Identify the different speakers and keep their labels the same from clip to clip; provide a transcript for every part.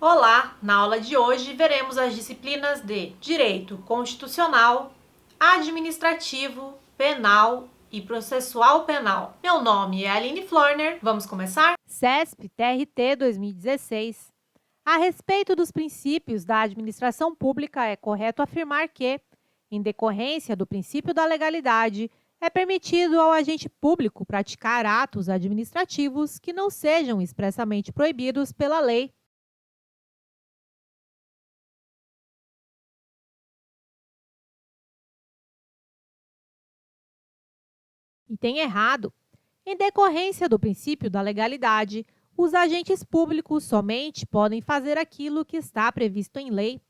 Speaker 1: Olá! Na aula de hoje veremos as disciplinas de Direito Constitucional, Administrativo, Penal e Processual Penal. Meu nome é Aline Florner. Vamos começar?
Speaker 2: CESP-TRT 2016. A respeito dos princípios da administração pública, é correto afirmar que, em decorrência do princípio da legalidade, é permitido ao agente público praticar atos administrativos que não sejam expressamente proibidos pela lei. E tem errado. Em decorrência do princípio da legalidade, os agentes públicos somente podem fazer aquilo que está previsto em lei.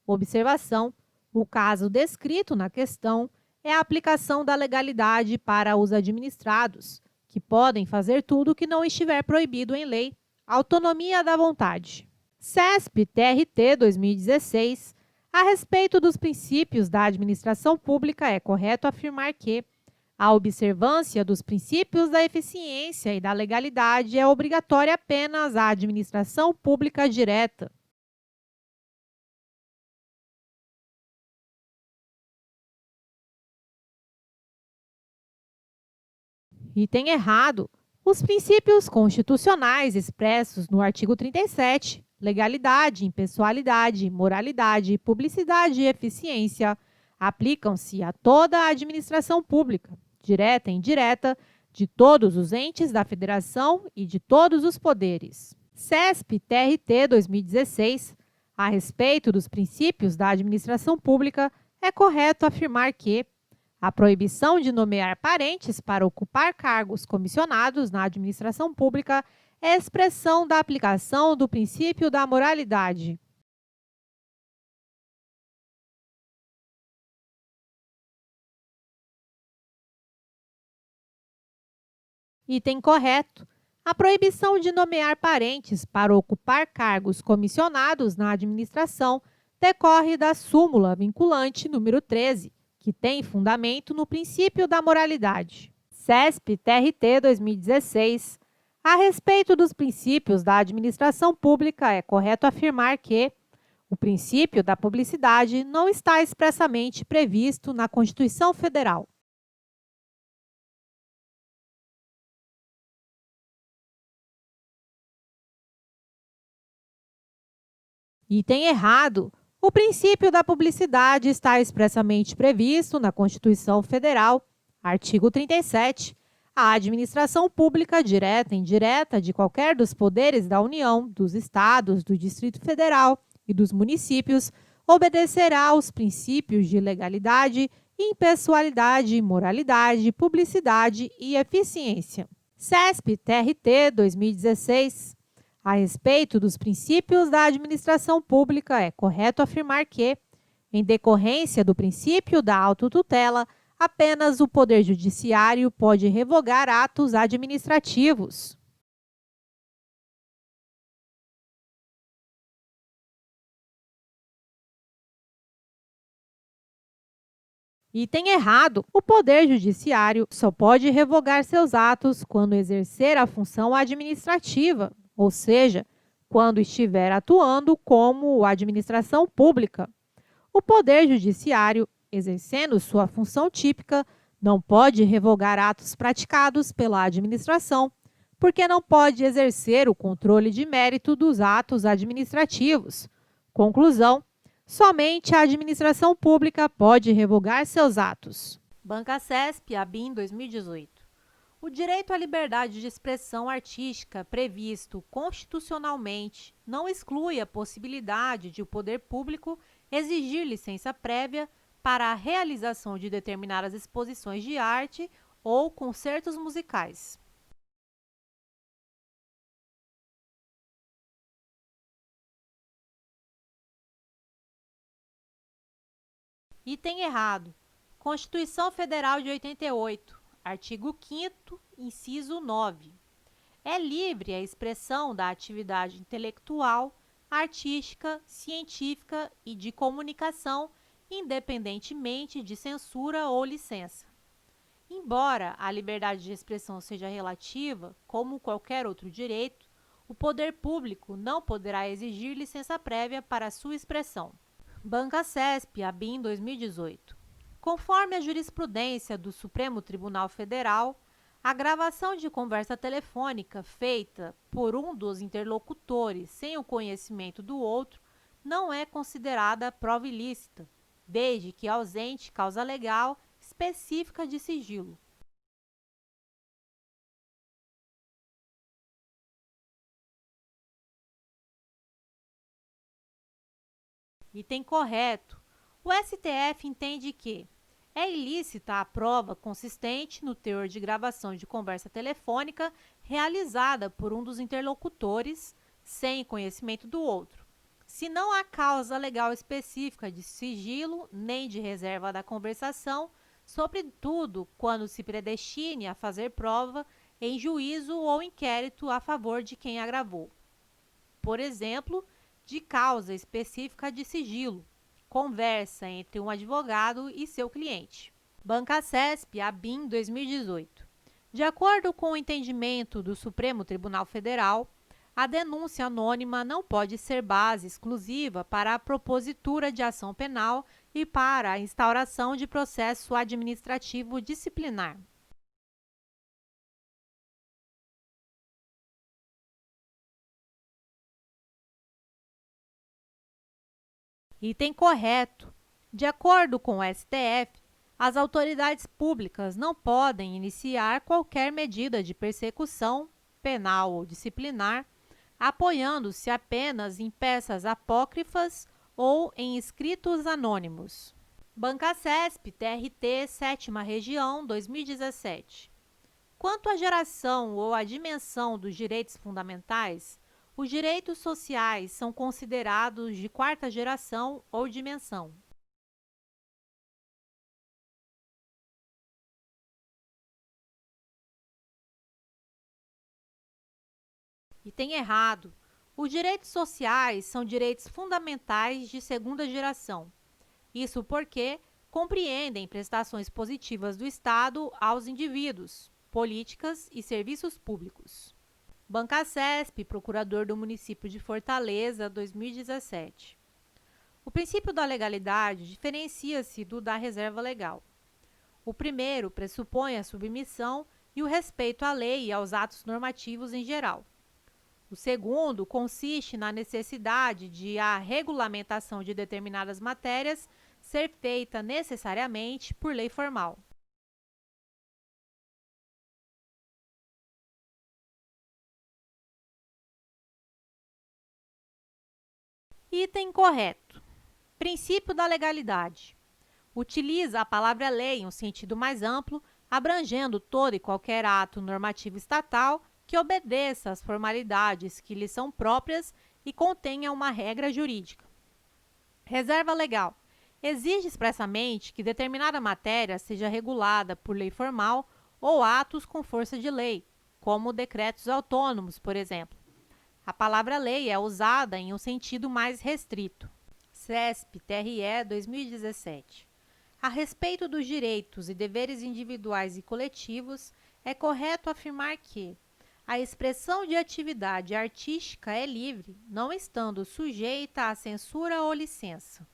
Speaker 2: Observação: o caso descrito na questão é a aplicação da legalidade para os administrados, que podem fazer tudo o que não estiver proibido em lei. Autonomia da vontade. CESP-TRT 2016. A respeito dos princípios da administração pública, é correto afirmar que a observância dos princípios da eficiência e da legalidade é obrigatória apenas à administração pública direta. E tem errado. Os princípios constitucionais expressos no artigo 37, legalidade, impessoalidade, moralidade, publicidade e eficiência, aplicam-se a toda a administração pública, direta e indireta, de todos os entes da federação e de todos os poderes. CESP-TRT 2016. A respeito dos princípios da administração pública, é correto afirmar que a proibição de nomear parentes para ocupar cargos comissionados na administração pública é expressão da aplicação do princípio da moralidade. Item correto. A proibição de nomear parentes para ocupar cargos comissionados na administração decorre da súmula vinculante número 13, que tem fundamento no princípio da moralidade. CESP-TRT 2016. A respeito dos princípios da administração pública, é correto afirmar que o princípio da publicidade não está expressamente previsto na Constituição Federal. Item errado. O princípio da publicidade está expressamente previsto na Constituição Federal. Artigo 37. A administração pública, direta e indireta, de qualquer dos poderes da União, dos Estados, do Distrito Federal e dos municípios, obedecerá aos princípios de legalidade, impessoalidade, moralidade, publicidade e eficiência. CESP-TRT 2016. A respeito dos princípios da administração pública, é correto afirmar que, em decorrência do princípio da autotutela, apenas o Poder Judiciário pode revogar atos administrativos. Item errado. O Poder Judiciário só pode revogar seus atos quando exercer a função administrativa, ou seja, quando estiver atuando como administração pública. O Poder Judiciário, exercendo sua função típica, não pode revogar atos praticados pela administração, porque não pode exercer o controle de mérito dos atos administrativos. Conclusão: somente a administração pública pode revogar seus atos. Banca CESP, ABIN 2018. O direito à liberdade de expressão artística previsto constitucionalmente não exclui a possibilidade de o poder público exigir licença prévia para a realização de determinadas exposições de arte ou concertos musicais. Item errado. Constituição Federal de 88, artigo 5º, inciso 9. É livre a expressão da atividade intelectual, artística, científica e de comunicação, independentemente de censura ou licença. Embora a liberdade de expressão seja relativa, como qualquer outro direito, o poder público não poderá exigir licença prévia para sua expressão. Banca-CESP, ABIN 2018. Conforme a jurisprudência do Supremo Tribunal Federal, a gravação de conversa telefônica feita por um dos interlocutores sem o conhecimento do outro não é considerada prova ilícita, desde que ausente causa legal específica de sigilo. Item correto. O STF entende que é ilícita a prova consistente no teor de gravação de conversa telefônica realizada por um dos interlocutores sem conhecimento do outro, se não há causa legal específica de sigilo nem de reserva da conversação, sobretudo quando se predestine a fazer prova em juízo ou inquérito a favor de quem a gravou. Por exemplo, de causa específica de sigilo, conversa entre um advogado e seu cliente. Banca-CESP, ABIN 2018. De acordo com o entendimento do Supremo Tribunal Federal, a denúncia anônima não pode ser base exclusiva para a propositura de ação penal e para a instauração de processo administrativo disciplinar. Item correto. De acordo com o STF, as autoridades públicas não podem iniciar qualquer medida de persecução, penal ou disciplinar, apoiando-se apenas em peças apócrifas ou em escritos anônimos. Banca-CESP, TRT, 7ª Região, 2017. Quanto à geração ou à dimensão dos direitos fundamentais, os direitos sociais são considerados de quarta geração ou dimensão. Item errado. Os direitos sociais são direitos fundamentais de segunda geração. Isso porque compreendem prestações positivas do Estado aos indivíduos, políticas e serviços públicos. Banca-CESP, Procurador do Município de Fortaleza, 2017. O princípio da legalidade diferencia-se do da reserva legal. O primeiro pressupõe a submissão e o respeito à lei e aos atos normativos em geral. O segundo consiste na necessidade de a regulamentação de determinadas matérias ser feita necessariamente por lei formal. Item correto. Princípio da legalidade. Utiliza a palavra lei em um sentido mais amplo, abrangendo todo e qualquer ato normativo estatal que obedeça às formalidades que lhe são próprias e contenha uma regra jurídica. Reserva legal. Exige expressamente que determinada matéria seja regulada por lei formal ou atos com força de lei, como decretos autônomos, por exemplo. A palavra lei é usada em um sentido mais restrito. CESP, TRE, 2017. A respeito dos direitos e deveres individuais e coletivos, é correto afirmar que a expressão de atividade artística é livre, não estando sujeita à censura ou licença.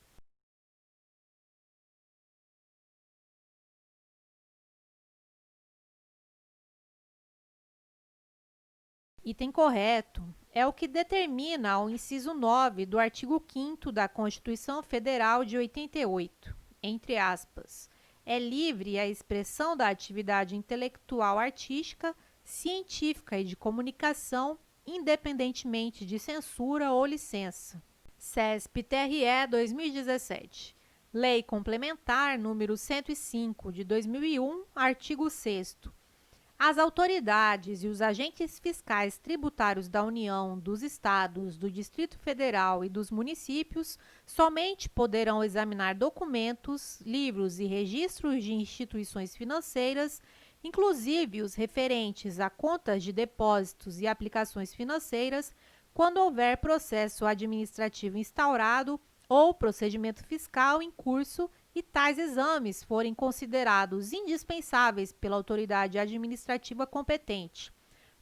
Speaker 2: Item correto. É o que determina o inciso 9 do artigo 5º da Constituição Federal de 88, entre aspas. É livre a expressão da atividade intelectual artística, científica e de comunicação, independentemente de censura ou licença. CESP-TRE 2017. Lei Complementar número 105 de 2001, artigo 6º. As autoridades e os agentes fiscais tributários da União, dos Estados, do Distrito Federal e dos municípios somente poderão examinar documentos, livros e registros de instituições financeiras, inclusive os referentes a contas de depósitos e aplicações financeiras, quando houver processo administrativo instaurado ou procedimento fiscal em curso e tais exames forem considerados indispensáveis pela autoridade administrativa competente,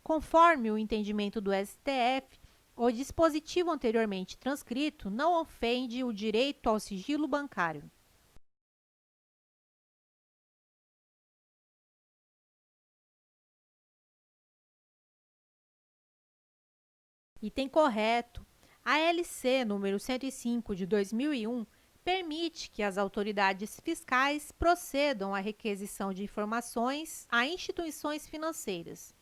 Speaker 2: Conforme o entendimento do STF, o dispositivo anteriormente transcrito não ofende o direito ao sigilo bancário. Item correto. A LC número 105 de 2001 permite que as autoridades fiscais procedam à requisição de informações a instituições financeiras.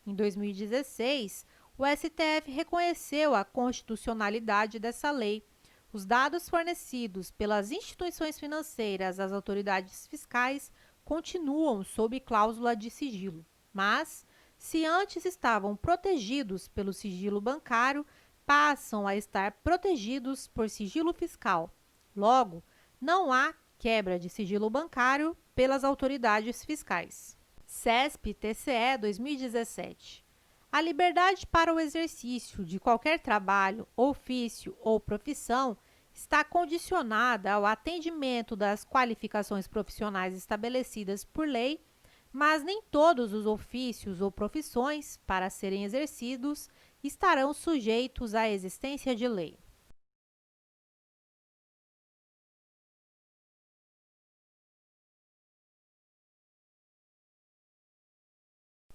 Speaker 2: Em 2016, o STF reconheceu a constitucionalidade dessa lei. Os dados fornecidos pelas instituições financeiras às autoridades fiscais continuam sob cláusula de sigilo, mas, se antes estavam protegidos pelo sigilo bancário, passam a estar protegidos por sigilo fiscal. Logo, não há quebra de sigilo bancário pelas autoridades fiscais. CESP-TCE 2017. A liberdade para o exercício de qualquer trabalho, ofício ou profissão está condicionada ao atendimento das qualificações profissionais estabelecidas por lei, mas nem todos os ofícios ou profissões, para serem exercidos, estarão sujeitos à existência de lei.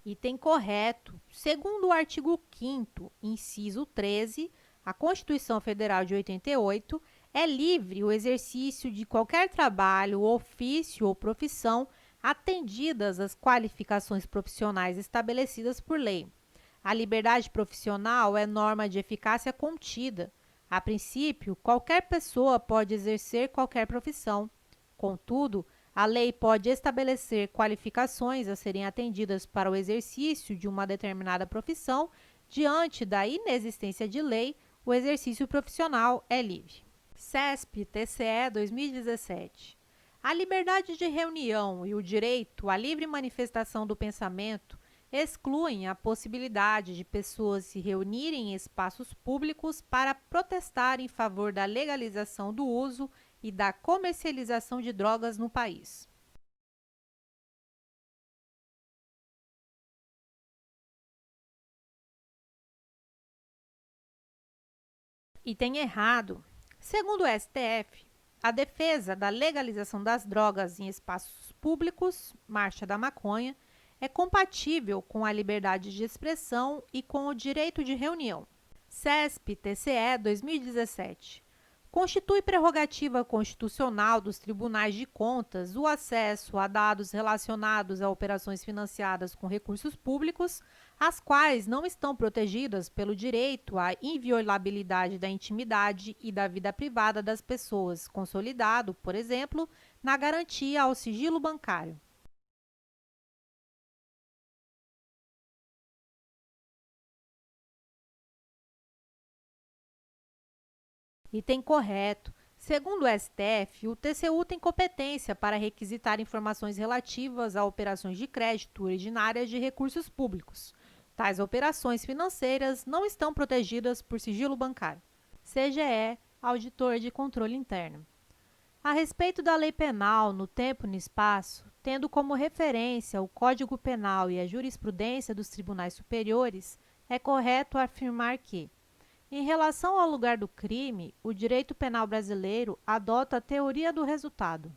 Speaker 2: Item correto. Segundo o artigo 5º, inciso 13, a Constituição Federal de 88, é livre o exercício de qualquer trabalho, ofício ou profissão atendidas as qualificações profissionais estabelecidas por lei. A liberdade profissional é norma de eficácia contida. A princípio, qualquer pessoa pode exercer qualquer profissão. Contudo, a lei pode estabelecer qualificações a serem atendidas para o exercício de uma determinada profissão. Diante da inexistência de lei, o exercício profissional é livre. CESP-TCE 2017. A liberdade de reunião e o direito à livre manifestação do pensamento excluem a possibilidade de pessoas se reunirem em espaços públicos para protestar em favor da legalização do uso e da comercialização de drogas no país. Item errado. Segundo o STF, a defesa da legalização das drogas em espaços públicos, marcha da maconha, é compatível com a liberdade de expressão e com o direito de reunião. CESP-TCE 2017. Constitui prerrogativa constitucional dos tribunais de contas o acesso a dados relacionados a operações financiadas com recursos públicos, as quais não estão protegidas pelo direito à inviolabilidade da intimidade e da vida privada das pessoas, consolidado, por exemplo, na garantia ao sigilo bancário. Item correto. Segundo o STF, o TCU tem competência para requisitar informações relativas a operações de crédito originárias de recursos públicos. Tais operações financeiras não estão protegidas por sigilo bancário. CGE, Auditor de Controle Interno. A respeito da lei penal no tempo e no espaço, tendo como referência o Código Penal e a jurisprudência dos tribunais superiores, é correto afirmar que, em relação ao lugar do crime, o direito penal brasileiro adota a teoria do resultado.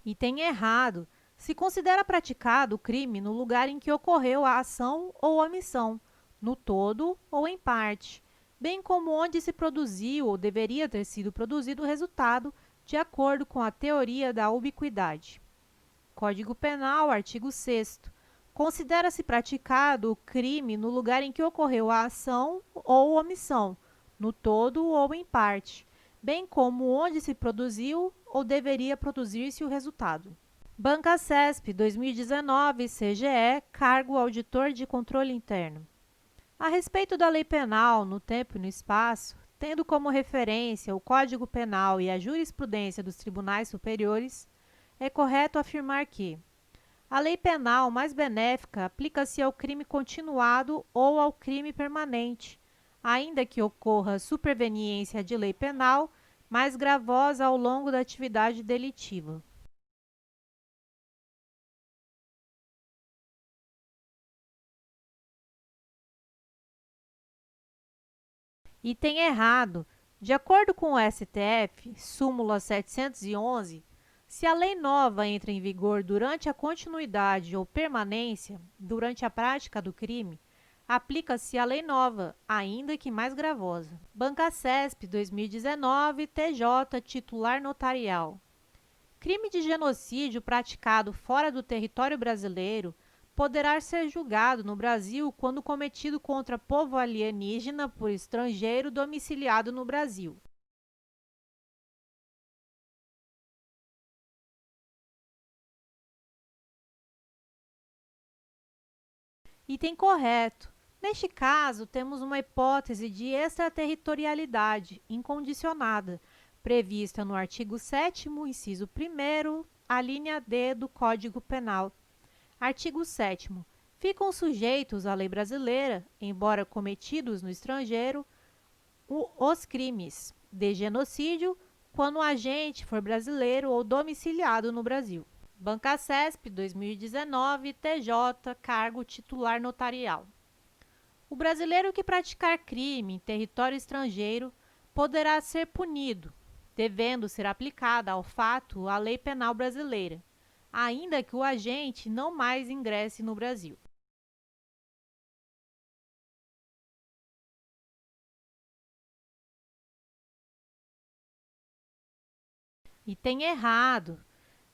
Speaker 2: Item errado. Se considera praticado o crime no lugar em que ocorreu a ação ou omissão, no todo ou em parte, bem como onde se produziu ou deveria ter sido produzido o resultado, de acordo com a teoria da ubiquidade. Código Penal, artigo 6º. Considera-se praticado o crime no lugar em que ocorreu a ação ou omissão, no todo ou em parte, bem como onde se produziu ou deveria produzir-se o resultado. Banca CESP 2019, CGE, cargo Auditor de Controle Interno. A respeito da lei penal no tempo e no espaço, tendo como referência o Código Penal e a jurisprudência dos tribunais superiores, é correto afirmar que a lei penal mais benéfica aplica-se ao crime continuado ou ao crime permanente, ainda que ocorra superveniência de lei penal, mais gravosa ao longo da atividade delitiva. Item errado. De acordo com o STF, súmula 711, se a lei nova entra em vigor durante a continuidade ou permanência durante a prática do crime, aplica-se a lei nova, ainda que mais gravosa. Bancacesp 2019, TJ, titular notarial. Crime de genocídio praticado fora do território brasileiro poderá ser julgado no Brasil quando cometido contra povo alienígena por estrangeiro domiciliado no Brasil. Item correto. Neste caso, temos uma hipótese de extraterritorialidade incondicionada, prevista no artigo 7º, inciso 1º, a linha D do Código Penal. Artigo 7º. Ficam sujeitos à lei brasileira, embora cometidos no estrangeiro, os crimes de genocídio quando o agente for brasileiro ou domiciliado no Brasil. Bancacesp 2019, TJ, cargo titular notarial. O brasileiro que praticar crime em território estrangeiro poderá ser punido, devendo ser aplicada ao fato a lei penal brasileira, ainda que o agente não mais ingresse no Brasil. Item errado.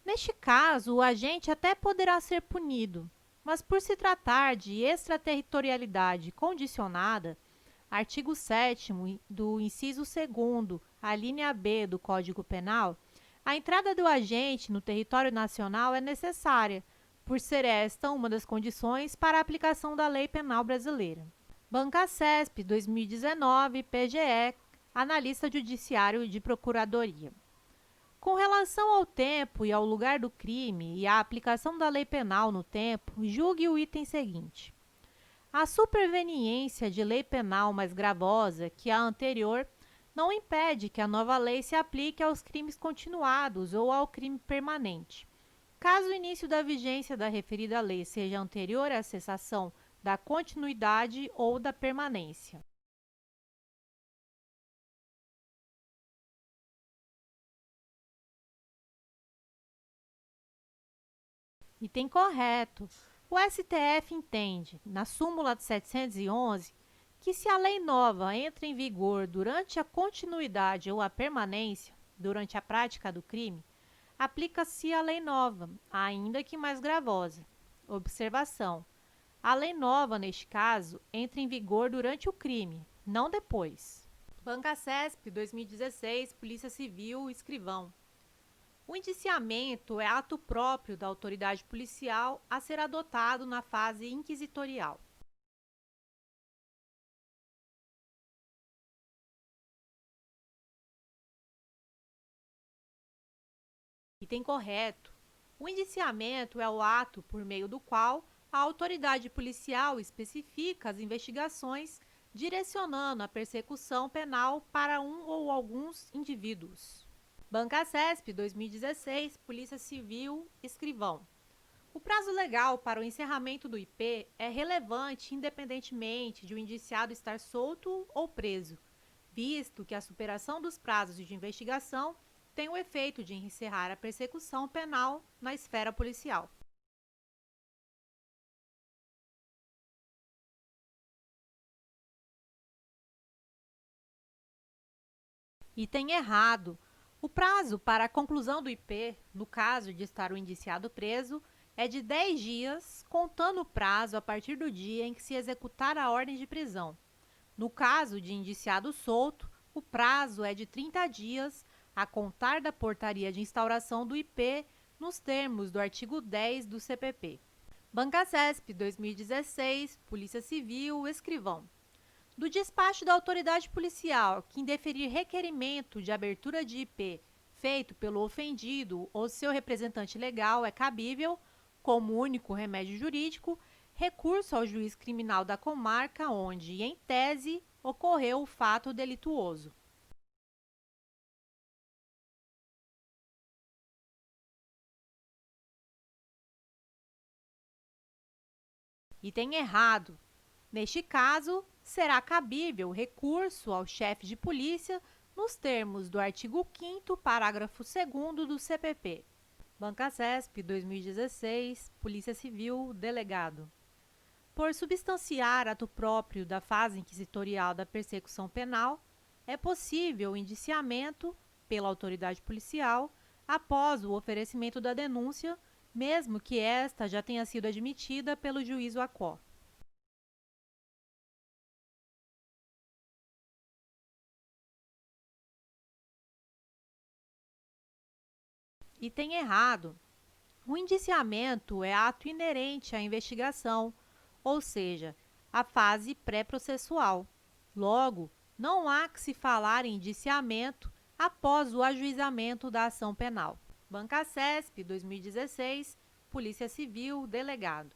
Speaker 2: Neste caso, o agente até poderá ser punido, mas por se tratar de extraterritorialidade condicionada, artigo 7º do inciso 2º, a linha B do Código Penal, a entrada do agente no território nacional é necessária, por ser esta uma das condições para a aplicação da lei penal brasileira. Bancacesp 2019, PGE, analista judiciário de procuradoria. Com relação ao tempo e ao lugar do crime e à aplicação da lei penal no tempo, julgue o item seguinte. A superveniência de lei penal mais gravosa que a anterior não impede que a nova lei se aplique aos crimes continuados ou ao crime permanente. Caso o início da vigência da referida lei seja anterior à cessação da continuidade ou da permanência. Item correto. O STF entende, na súmula de 711, que se a lei nova entra em vigor durante a continuidade ou a permanência, durante a prática do crime, aplica-se a lei nova, ainda que mais gravosa. Observação: a lei nova, neste caso, entra em vigor durante o crime, não depois. Bancacesp 2016, Polícia Civil, escrivão. O indiciamento é ato próprio da autoridade policial a ser adotado na fase inquisitorial. Item correto. O indiciamento é o ato por meio do qual a autoridade policial especifica as investigações, direcionando a persecução penal para um ou alguns indivíduos. Bancacesp 2016, Polícia Civil, escrivão. O prazo legal para o encerramento do IP é relevante independentemente de o indiciado estar solto ou preso, visto que a superação dos prazos de investigação tem o efeito de encerrar a persecução penal na esfera policial. Item errado. O prazo para a conclusão do IP, no caso de estar o indiciado preso, é de 10 dias, contando o prazo a partir do dia em que se executar a ordem de prisão. No caso de indiciado solto, o prazo é de 30 dias, a contar da portaria de instauração do IP, nos termos do artigo 10 do CPP. Bancacesp 2016, Polícia Civil, escrivão. Do despacho da autoridade policial que indeferir requerimento de abertura de IP feito pelo ofendido ou seu representante legal é cabível, como único remédio jurídico, recurso ao juiz criminal da comarca onde, em tese, ocorreu o fato delituoso. Item errado. Neste caso, será cabível recurso ao chefe de polícia nos termos do artigo 5º, parágrafo 2º do CPP. Bancasesp, 2016, Polícia Civil, Delegado. Por substanciar ato próprio da fase inquisitorial da persecução penal, é possível o indiciamento pela autoridade policial após o oferecimento da denúncia, mesmo que esta já tenha sido admitida pelo juízo ACO. Item errado. O indiciamento é ato inerente à investigação, ou seja, a fase pré-processual. Logo, não há que se falar em indiciamento após o ajuizamento da ação penal. Bancasesp, 2016, Polícia Civil, Delegado.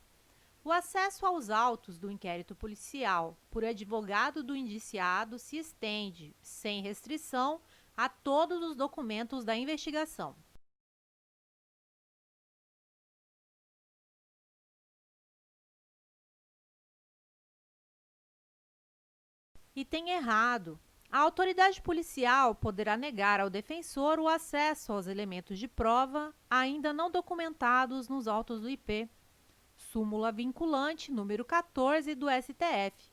Speaker 2: O acesso aos autos do inquérito policial por advogado do indiciado se estende, sem restrição, a todos os documentos da investigação. Item errado. A autoridade policial poderá negar ao defensor o acesso aos elementos de prova ainda não documentados nos autos do IP. Súmula vinculante número 14 do STF.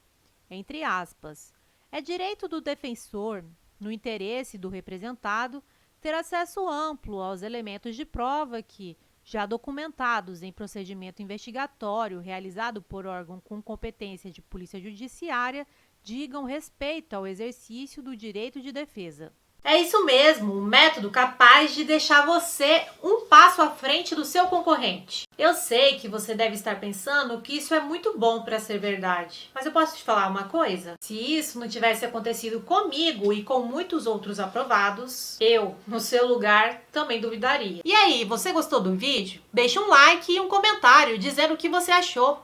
Speaker 2: Entre aspas, é direito do defensor, no interesse do representado, ter acesso amplo aos elementos de prova que, já documentados em procedimento investigatório realizado por órgão com competência de polícia judiciária, digam respeito ao exercício do direito de defesa.
Speaker 1: É isso mesmo, um método capaz de deixar você um passo à frente do seu concorrente. Eu sei que você deve estar pensando que isso é muito bom para ser verdade, mas eu posso te falar uma coisa? Se isso não tivesse acontecido comigo e com muitos outros aprovados, eu, no seu lugar, também duvidaria. E aí, você gostou do vídeo? Deixa um like e um comentário dizendo o que você achou.